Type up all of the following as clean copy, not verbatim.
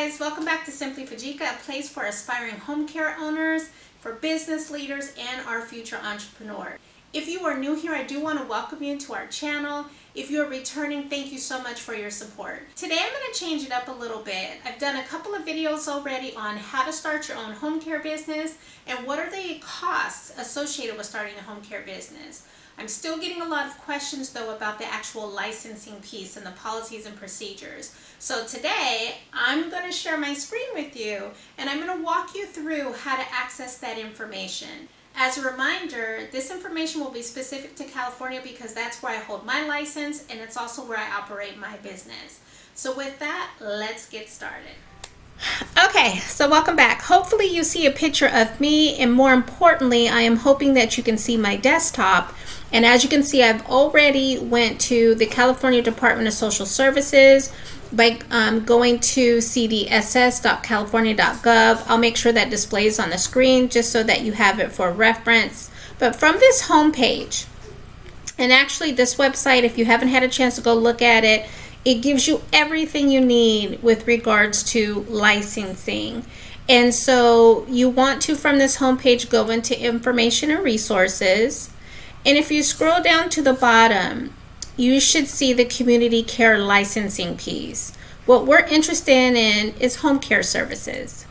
guys, welcome back to Simply Fujica, a place for aspiring home care owners, for business leaders, and our future entrepreneurs. If you are new here, I do want to welcome you to our channel. If you are returning, thank you so much for your support. Today I'm going to change it up a little bit. I've done a couple of videos already on how to start your own home care business and what are the costs associated with starting a home care business. I'm still getting a lot of questions though about the actual licensing piece and the policies and procedures. So today I'm going to share my screen with you and I'm going to walk you through how to access that information. As a reminder, this information will be specific to California because that's where I hold my license and it's also where I operate my business. So with that, let's get started. Okay, so welcome back. Hopefully you see a picture of me, and more importantly, I am hoping that you can see my desktop. And as you can see, I've already went to the California Department of Social Services by going to cdss.california.gov. I'll make sure that displays on the screen just so that you have it for reference. But from this home page, and actually this website, if you haven't had a chance to go look at it, it gives you everything you need with regards to licensing. And so you want to, from this homepage, go into information and resources. And if you scroll down to the bottom, you should see the community care licensing piece. What we're interested in is home care services.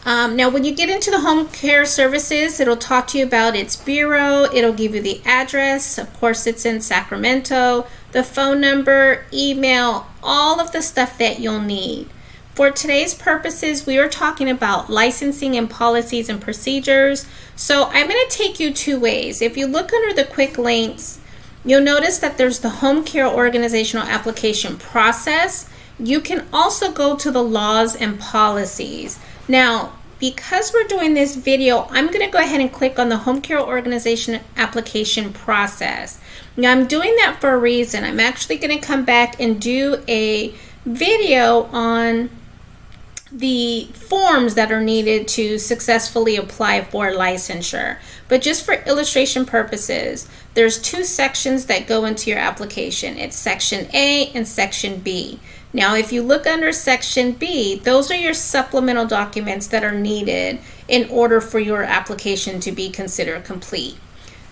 Now, when you get into the home care services, it'll talk to you about its bureau. It'll give you the address. Of course, it's in Sacramento, the phone number, email, all of the stuff that you'll need. For today's purposes, we are talking about licensing and policies and procedures. So I'm going to take you two ways. If you look under the quick links, you'll notice that there's the home care organizational application process. You can also go to the laws and policies. Now, because we're doing this video, I'm going to go ahead and click on the home care organization application process. Now, I'm doing that for a reason. I'm actually going to come back and do a video on the forms that are needed to successfully apply for licensure. But just for illustration purposes, there's two sections that go into your application. It's Section A and Section B. Now, if you look under Section B, those are your supplemental documents that are needed in order for your application to be considered complete.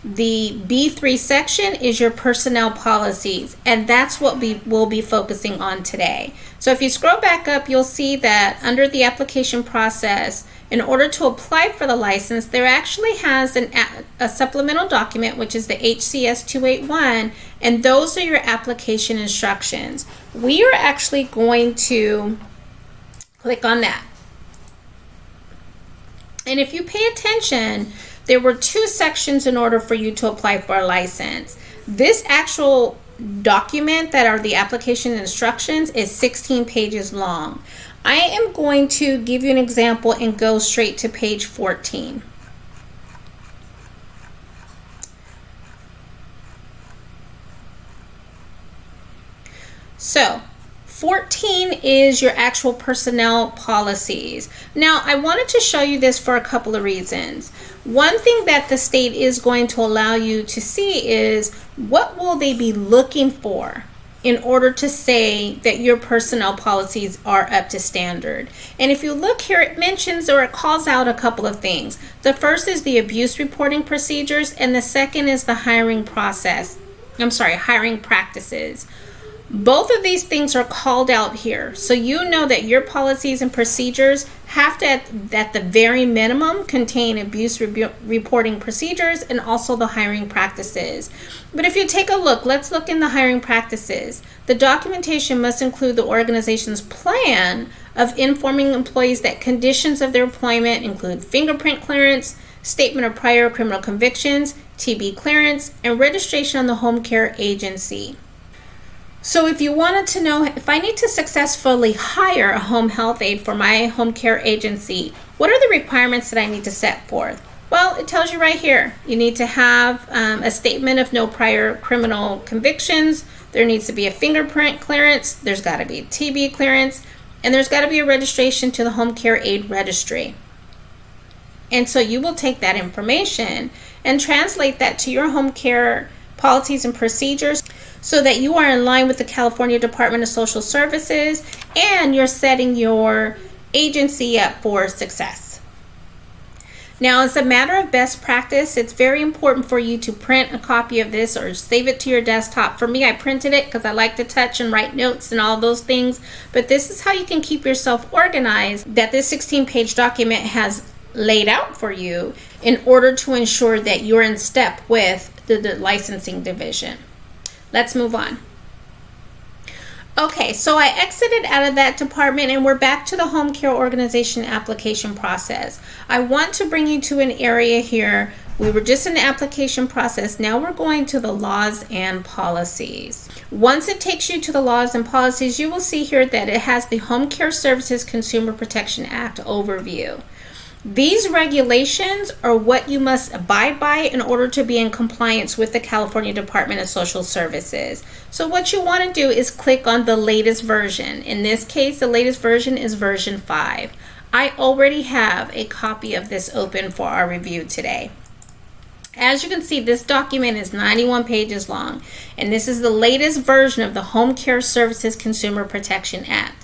The B3 section is your personnel policies, and that's what we will be focusing on today. So if you scroll back up, you'll see that under the application process, in order to apply for the license, there actually has a supplemental document, which is the HCS 281, and those are your application instructions. We are actually going to click on that. And if you pay attention, there were two sections in order for you to apply for a license. This actual document that are the application instructions is 16 pages long. I am going to give you an example and go straight to page 14. So 14 is your actual personnel policies. Now, I wanted to show you this for a couple of reasons. One thing that the state is going to allow you to see is what will they be looking for in order to say that your personnel policies are up to standard. And if you look here, it mentions or it calls out a couple of things. The first is the abuse reporting procedures, and the second is the hiring practices. Both of these things are called out here. So you know that your policies and procedures have to, at the very minimum, contain abuse reporting procedures and also the hiring practices. But if you take a look, let's look in the hiring practices. The documentation must include the organization's plan of informing employees that conditions of their employment include fingerprint clearance, statement of prior criminal convictions, TB clearance, and registration on the home care agency. So if you wanted to know if I need to successfully hire a home health aide for my home care agency, what are the requirements that I need to set forth? Well, it tells you right here. You need to have a statement of no prior criminal convictions. There needs to be a fingerprint clearance. There's got to be a TB clearance. And there's got to be a registration to the home care aide registry. And so you will take that information and translate that to your home care policies and procedures. so that you are in line with the California Department of Social Services and you're setting your agency up for success. Now, as a matter of best practice, it's very important for you to print a copy of this or save it to your desktop. For me, I printed it because I like to touch and write notes and all those things, but this is how you can keep yourself organized, that this 16-page document has laid out for you in order to ensure that you're in step with the licensing division. Let's move on. Okay, so I exited out of that department and we're back to the home care organization application process. I want to bring you to an area here. We were just in the application process. Now we're going to the laws and policies. Once it takes you to the laws and policies, you will see here that it has the Home Care Services Consumer Protection Act overview. These regulations are what you must abide by in order to be in compliance with the California Department of Social Services. So what you want to do is click on the latest version. In this case, the latest version is version 5. I already have a copy of this open for our review today. As you can see, this document is 91 pages long, and this is the latest version of the Home Care Services Consumer Protection Act.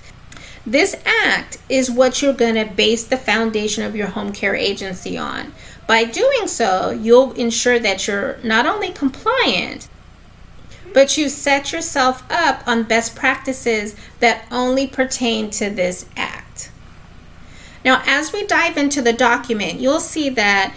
This act is what you're going to base the foundation of your home care agency on. By doing so, you'll ensure that you're not only compliant, but you set yourself up on best practices that only pertain to this act. Now, as we dive into the document, you'll see that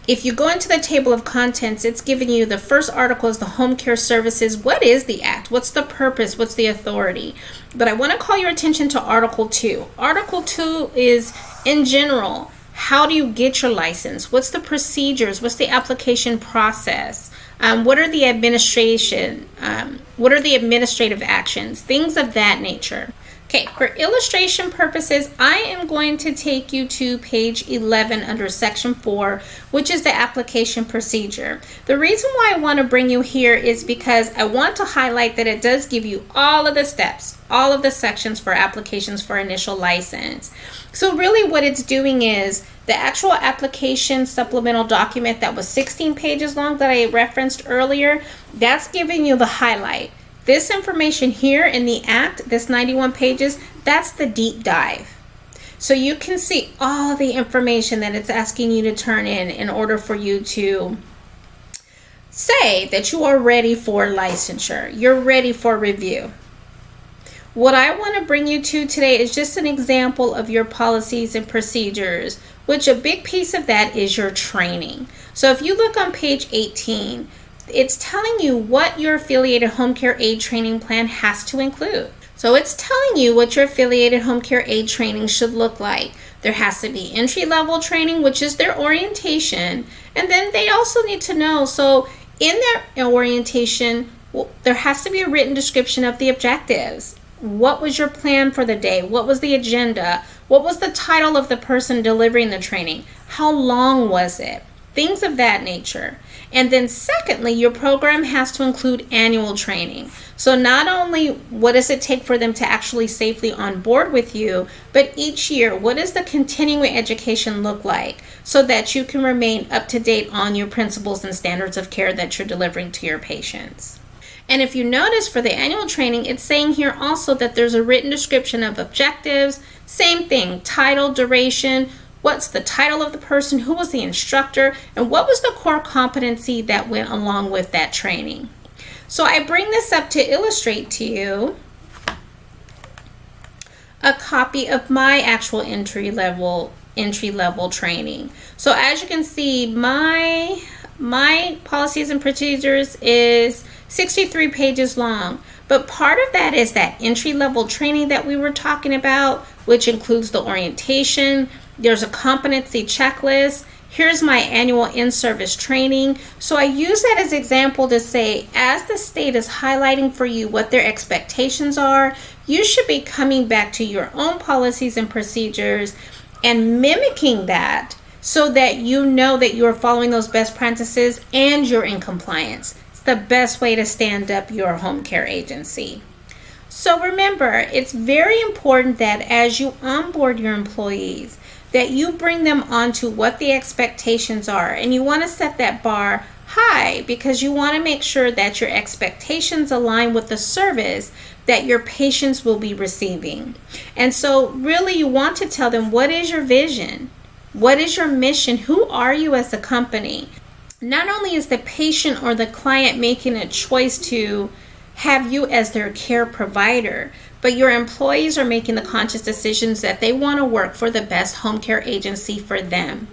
if you go into the table of contents, it's giving you the first article is the Home Care Services. What is the act? What's the purpose? What's the authority? But I want to call your attention to Article 2. Article 2 is, in general, how do you get your license? What's the procedures? What's the application process? What are the administrative actions? Things of that nature. Okay, for illustration purposes, I am going to take you to page 11 under section 4, which is the application procedure. The reason why I want to bring you here is because I want to highlight that it does give you all of the steps, all of the sections for applications for initial license. So really what it's doing is the actual application supplemental document that was 16 pages long that I referenced earlier, that's giving you the highlight. This information here in the act, this 91 pages, that's the deep dive. So you can see all the information that it's asking you to turn in order for you to say that you are ready for licensure. You're ready for review. What I want to bring you to today is just an example of your policies and procedures, which a big piece of that is your training. So if you look on page 18, it's telling you what your affiliated home care aid training plan has to include. So it's telling you what your affiliated home care aid training should look like. There has to be entry-level training, which is their orientation, and then they also need to know, so in their orientation, there has to be a written description of the objectives. What was your plan for the day? What was the agenda? What was the title of the person delivering the training? How long was it? Things of that nature. And then secondly, your program has to include annual training. So not only what does it take for them to actually safely on board with you, but each year, what does the continuing education look like so that you can remain up to date on your principles and standards of care that you're delivering to your patients. And if you notice for the annual training, it's saying here also that there's a written description of objectives, same thing, title, duration, what's the title of the person, who was the instructor, and what was the core competency that went along with that training. So I bring this up to illustrate to you a copy of my actual entry level training. So as you can see, my policies and procedures is 63 pages long. But part of that is that entry-level training that we were talking about, which includes the orientation. There's a competency checklist. Here's my annual in-service training. So I use that as an example to say, as the state is highlighting for you what their expectations are, you should be coming back to your own policies and procedures and mimicking that so that you know that you're following those best practices and you're in compliance. It's the best way to stand up your home care agency. So remember, it's very important that as you onboard your employees, that you bring them onto what the expectations are, and you want to set that bar high because you want to make sure that your expectations align with the service that your patients will be receiving. And so really you want to tell them, what is your vision? What is your mission? Who are you as a company? Not only is the patient or the client making a choice to have you as their care provider, but your employees are making the conscious decisions that they want to work for the best home care agency for them.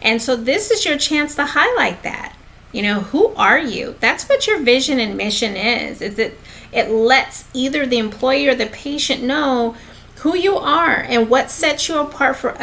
And so this is your chance to highlight that. Who are you? That's what your vision and mission is it lets either the employee or the patient know who you are and what sets you apart from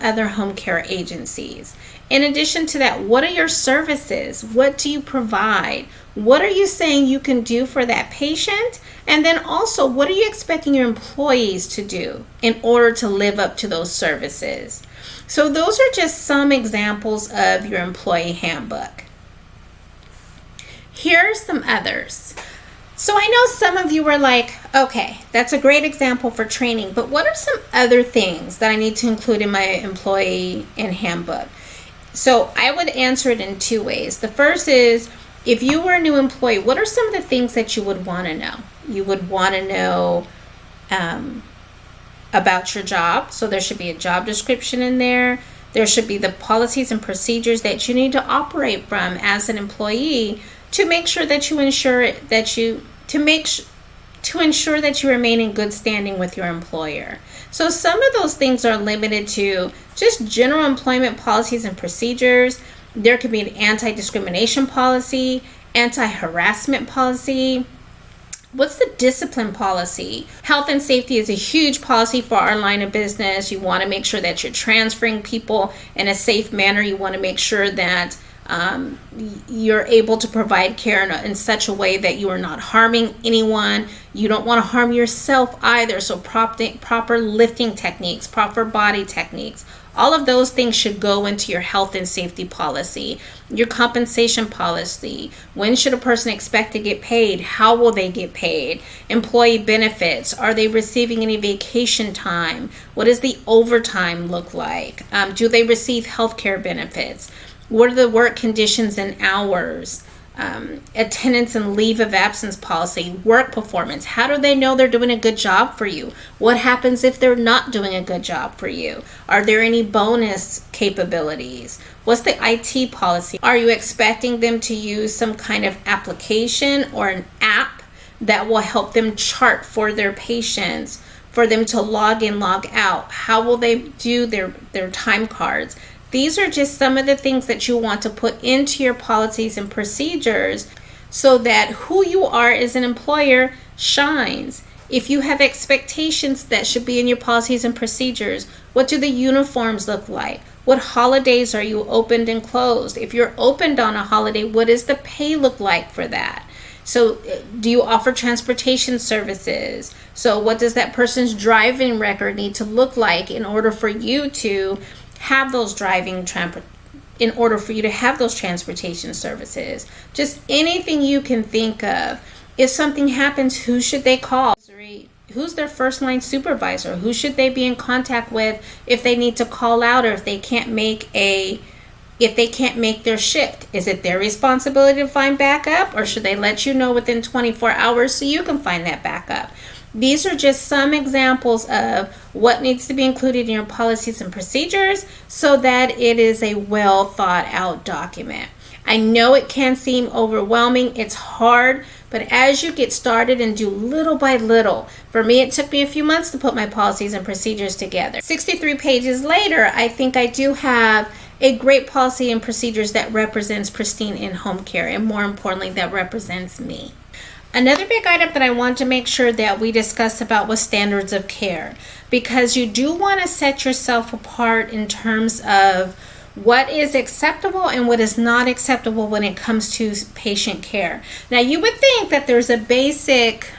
other home care agencies. In addition to that, what are your services? What do you provide? What are you saying you can do for that patient? And then also, what are you expecting your employees to do in order to live up to those services? So those are just some examples of your employee handbook. Here are some others. So I know some of you were like, okay, that's a great example for training, but what are some other things that I need to include in my employee handbook? So I would answer it in two ways. The first is, if you were a new employee, what are some of the things that you would want to know? You would want to know about your job. So there should be a job description in there. There should be the policies and procedures that you need to operate from as an employee to make sure that you ensure that you remain in good standing with your employer. So some of those things are limited to just general employment policies and procedures. There could be an anti-discrimination policy, anti-harassment policy. What's the discipline policy? Health and safety is a huge policy for our line of business. You want to make sure that you're transferring people in a safe manner. You want to make sure that you're able to provide care in such a way that you are not harming anyone. You don't want to harm yourself either. So proper lifting techniques, proper body techniques, all of those things should go into your health and safety policy. Your compensation policy. When should a person expect to get paid? How will they get paid? Employee benefits. Are they receiving any vacation time? What does the overtime look like? Do they receive health care benefits? What are the work conditions and hours? Attendance and leave of absence policy, work performance. How do they know they're doing a good job for you? What happens if they're not doing a good job for you? Are there any bonus capabilities? What's the IT policy? Are you expecting them to use some kind of application or an app that will help them chart for their patients, for them to log in, log out? How will they do their time cards? These are just some of the things that you want to put into your policies and procedures so that who you are as an employer shines. If you have expectations that should be in your policies and procedures, what do the uniforms look like? What holidays are you opened and closed? If you're opened on a holiday, what does the pay look like for that? So do you offer transportation services? So what does that person's driving record need to look like in order for you to have those in order for you to have those transportation services? Just anything you can think of. If something happens, who should they call? Who's their first line supervisor? Who should they be in contact with if they need to call out or if they can't make their shift? Is it their responsibility to find backup, or should they let you know within 24 hours so you can find that backup? These are just some examples of what needs to be included in your policies and procedures so that it is a well thought out document. I know it can seem overwhelming. It's hard, but as you get started and do little by little, for me, it took me a few months to put my policies and procedures together. 63 pages later, I think I do have a great policy and procedures that represents Pristine in-home care, and more importantly, that represents me. Another big item that I want to make sure that we discuss about was standards of care, because you do want to set yourself apart in terms of what is acceptable and what is not acceptable when it comes to patient care. Now, you would think that there's a basic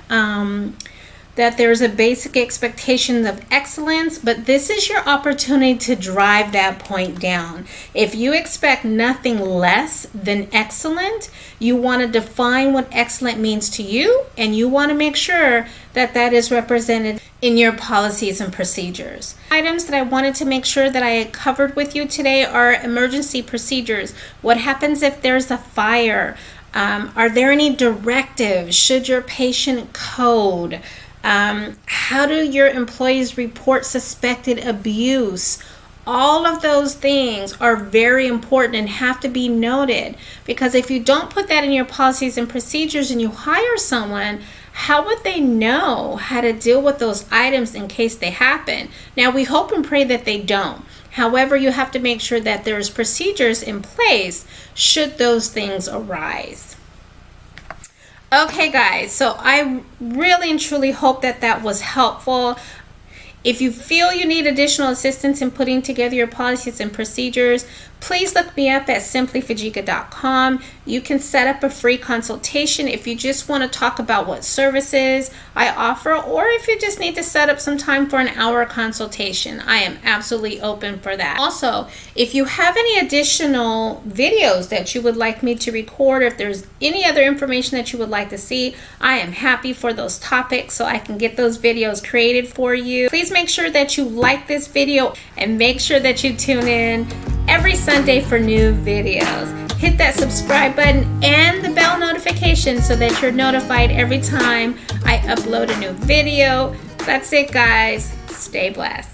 that there's a basic expectation of excellence, but this is your opportunity to drive that point down. If you expect nothing less than excellent, you want to define what excellent means to you, and you want to make sure that that is represented in your policies and procedures. Items that I wanted to make sure that I had covered with you today are emergency procedures. What happens if there's a fire? Are there any directives? Should your patient code? How do your employees report suspected abuse? All of those things are very important and have to be noted, because if you don't put that in your policies and procedures and you hire someone, how would they know how to deal with those items in case they happen? Now, we hope and pray that they don't. However, you have to make sure that there's procedures in place should those things arise. Okay, guys, so I really and truly hope that that was helpful. If you feel you need additional assistance in putting together your policies and procedures, please look me up at simplyfujica.com. You can set up a free consultation if you just want to talk about what services I offer, or if you just need to set up some time for an hour consultation. I am absolutely open for that. Also, if you have any additional videos that you would like me to record, or if there's any other information that you would like to see, I am happy for those topics so I can get those videos created for you. Please make sure that you like this video and make sure that you tune in every Sunday for new videos. Hit that subscribe button and the bell notification so that you're notified every time I upload a new video. That's it, guys. Stay blessed.